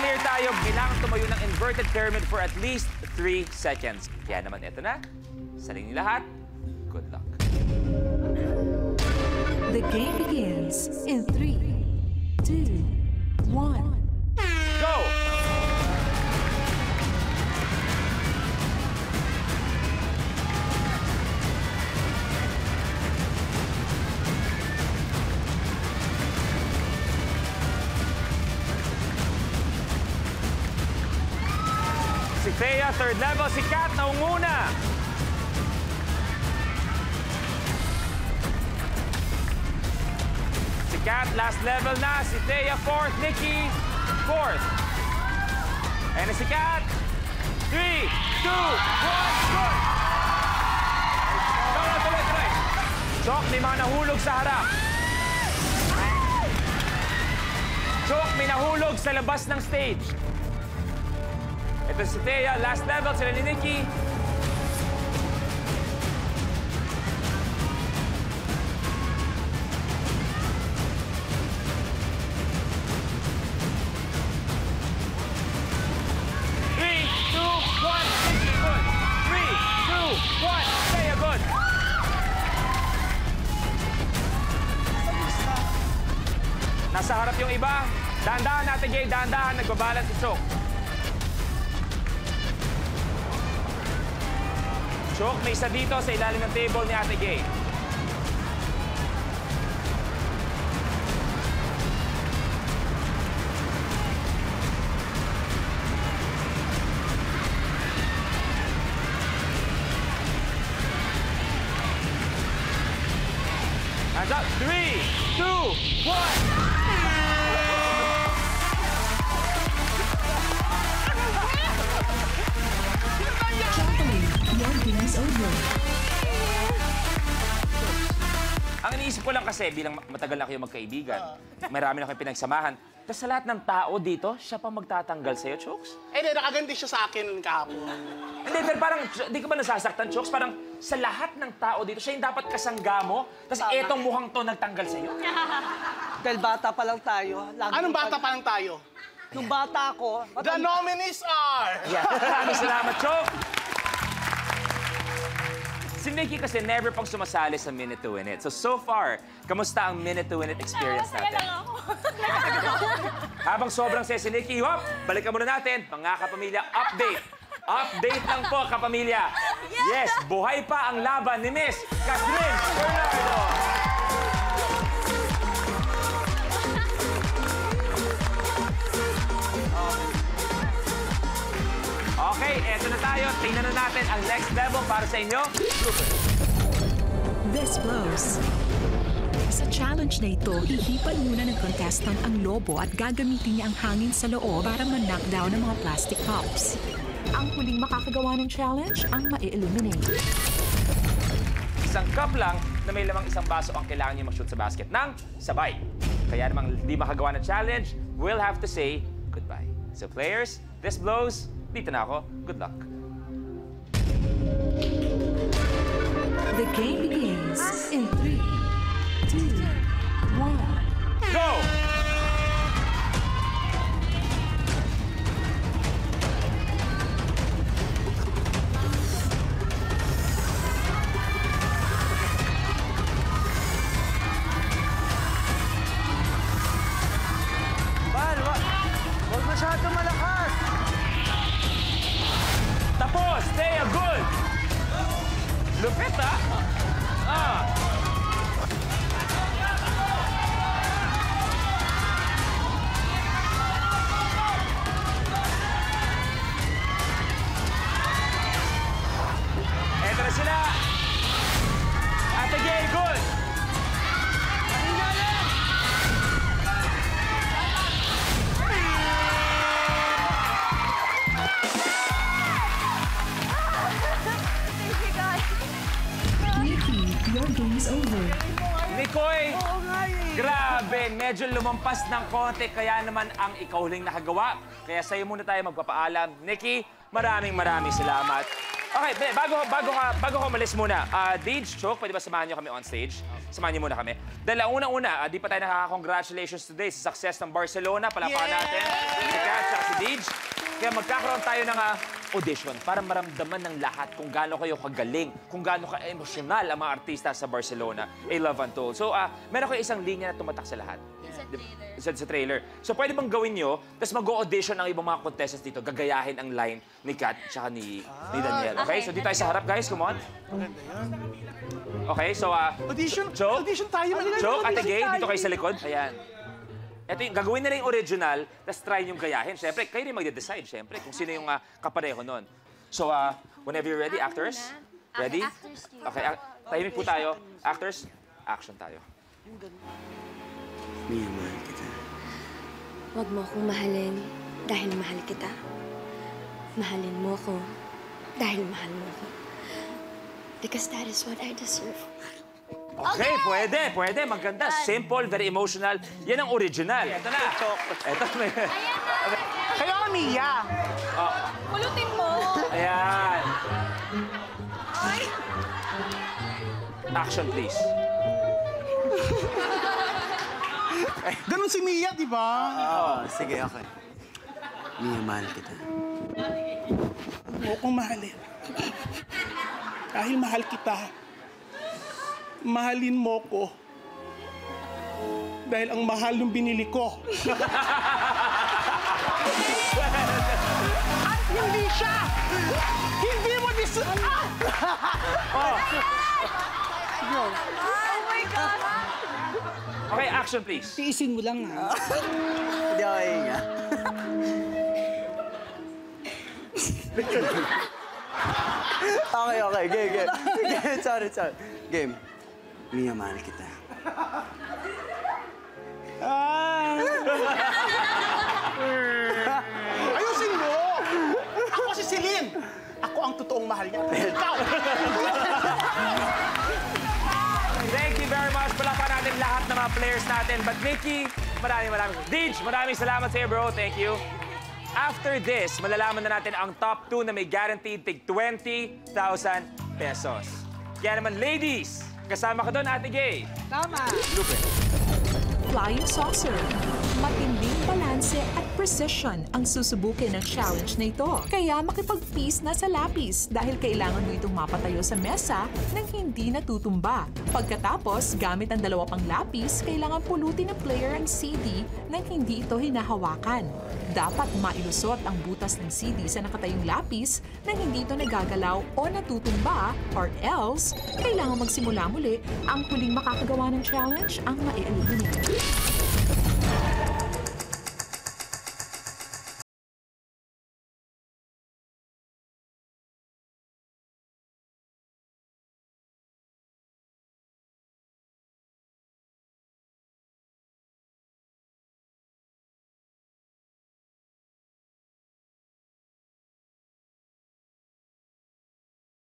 clear tayo, kailangan tumayo ng inverted pyramid for at least 3 seconds. Kaya naman, eto na. Saling lahat. Good luck. The game begins in 3, 2, 1. Go! Si Thea, third level. Si Kat, naunguna. Si Kat, last level na. Si Thea, fourth. Nikki, fourth. And si Kat, 3, 2, 1, good! Tuloy. Chok, may mga nahulog sa harap. Chok, may nahulog sa labas ng stage. Ito si Thea, last level, sila ni Nikki. Three, two, one, Nikki, good. 3, 2, 1, Thea, good. Nasa harap yung iba. Dahan-dahan natin, Gay, dahan-dahan. Nagbabalance si Chok. Chok, may isa dito sa ilalim ng table ni Ate Gay. Hands up. 3, 2, 1. Your game is over. Ang iniisip ko lang kasi, bilang matagal na kayo magkaibigan, marami na kayong pinagsamahan, tapos sa lahat ng tao dito, siya pa magtatanggal sa'yo, Chokes? Eh, nakaganti siya sa akin kahapon. Hindi, pero parang, di ka ba nasasaktan, Chokes? Parang sa lahat ng tao dito, siya yung dapat kasangga mo, tapos etong mukhang to nagtanggal sa'yo. Dahil bata pa lang tayo. Anong bata pa lang tayo? Nung bata ako, The nominees are... Yeah. Maraming salamat, Chok! Si Nikki kasi never pang sumasali sa Minute to Win It. So far, kamusta ang Minute to Win It experience natin? Masaya lang ako. Habang sobrang saya si Nikki, hop, balikan muna natin, mga kapamilya, update. Update lang po, kapamilya. Yes, buhay pa ang laban ni Miss Catherine Bernardo. Okay, eto na tayo. Tingnan na natin ang next level para sa inyo. This blows. Sa challenge na ito, hihipan muna ng contestant ang lobo at gagamitin niya ang hangin sa loob para ma-knockdown ng mga plastic cups. Ang huling makakagawa ng challenge ang ma-eliminate. Isang cup lang na may lamang isang baso ang kailangan niyo mag-shoot sa basket ng sabay. Kaya namang hindi makagawa ng challenge, we'll have to say goodbye. So players, this blows. Dito na ako. Good luck. The game begins in 3, 2, 1. Go! Huwag masyado malakas. Tapos! Thea, good! Lupit, ha? Eto na sila! Ate Gay, good! Nikki, your game is over. Nikoy! Grabe, medyo lumampas ng konti, kaya naman ang ikaw huling nakagawa. Kaya sa'yo muna tayo magpapaalam. Nikki, maraming salamat. Okay, bago ka umalis muna, Deej, Chok, pwede ba samahan niyo kami on stage? Samahan niyo muna kami. Dahil una-una, di pa tayo nakaka-congratulations today sa success ng Barcelona. Palapakan natin si Kat at si Deej. Kaya magkakaroon tayo ng audition para maramdaman ng lahat kung gaano kayo kagaling, kung gaano ka-emosyonal ang mga artista sa Barcelona. A Love Untold. So, meron kayo isang linya na tumatak sa lahat. Sa trailer. So, pwede bang gawin nyo, tapos mag-audition ang ibang mga contestants dito, gagayahin ang line ni Kat at ni Daniel. Okay? So, dito tayo sa harap, guys. Come on. Okay, so, Audition tayo. Joke, Ate Gay, dito kayo sa likod. Ayan. Ito yung gagawin nila yung original, tapos try yung gayahin. Siyempre, kayo rin magde-decide, siyempre, kung sino yung kapareho nun. So, whenever you're ready, actors, ready? Okay, tahimik po tayo. Actors, action tayo. Mia, mahal kita. Huwag mo akong mahalin dahil mahal kita. Mahalin mo ko dahil mahal mo ko. Because that is what I deserve. Okay, pwede. Maganda. Simple, very emotional. Yan ang original. Ito na. Ito. Kayo ka, Mia. Pulutin mo! Ayan. Action, please. Ganun si Mia, di ba? Sige, okay. Mia, mahal kita. Huwag mo akong mahalin. Dahil mahal kita. Mahalin mo ko. Dahil ang mahal yung binili ko. At hindi siya! Hindi mo Okay, action, please. Tiisin mo lang, ha? Hindi ako nga. Okay. Game. Sorry. Game. Mia, mahal kita. Ayusin mo! Ako si Celine! Ako ang totoong mahal niya. Ikaw! Thank you very much. Palapan natin lahat ng mga players natin. But Mickey, maraming. Deej, maraming salamat sa iyo, bro. Thank you. After this, malalaman na natin ang top 2 na may guaranteed tig 20,000 pesos. Kaya naman, ladies, kasama ka doon, Ate Gay. Tama. Lupe. Flying saucer. Matinding balanse at precision ang susubukin ng challenge na ito. Kaya makipag-peace na sa lapis dahil kailangan mo itong mapatayo sa mesa nang hindi natutumba. Pagkatapos, gamit ang dalawa pang lapis, kailangan pulutin ng player ang CD nang hindi ito hinahawakan. Dapat mailusot ang butas ng CD sa nakatayong lapis nang hindi ito nagagalaw o natutumba or else, kailangan magsimula muli. Ang huling makakagawa ng challenge ang maialimunin.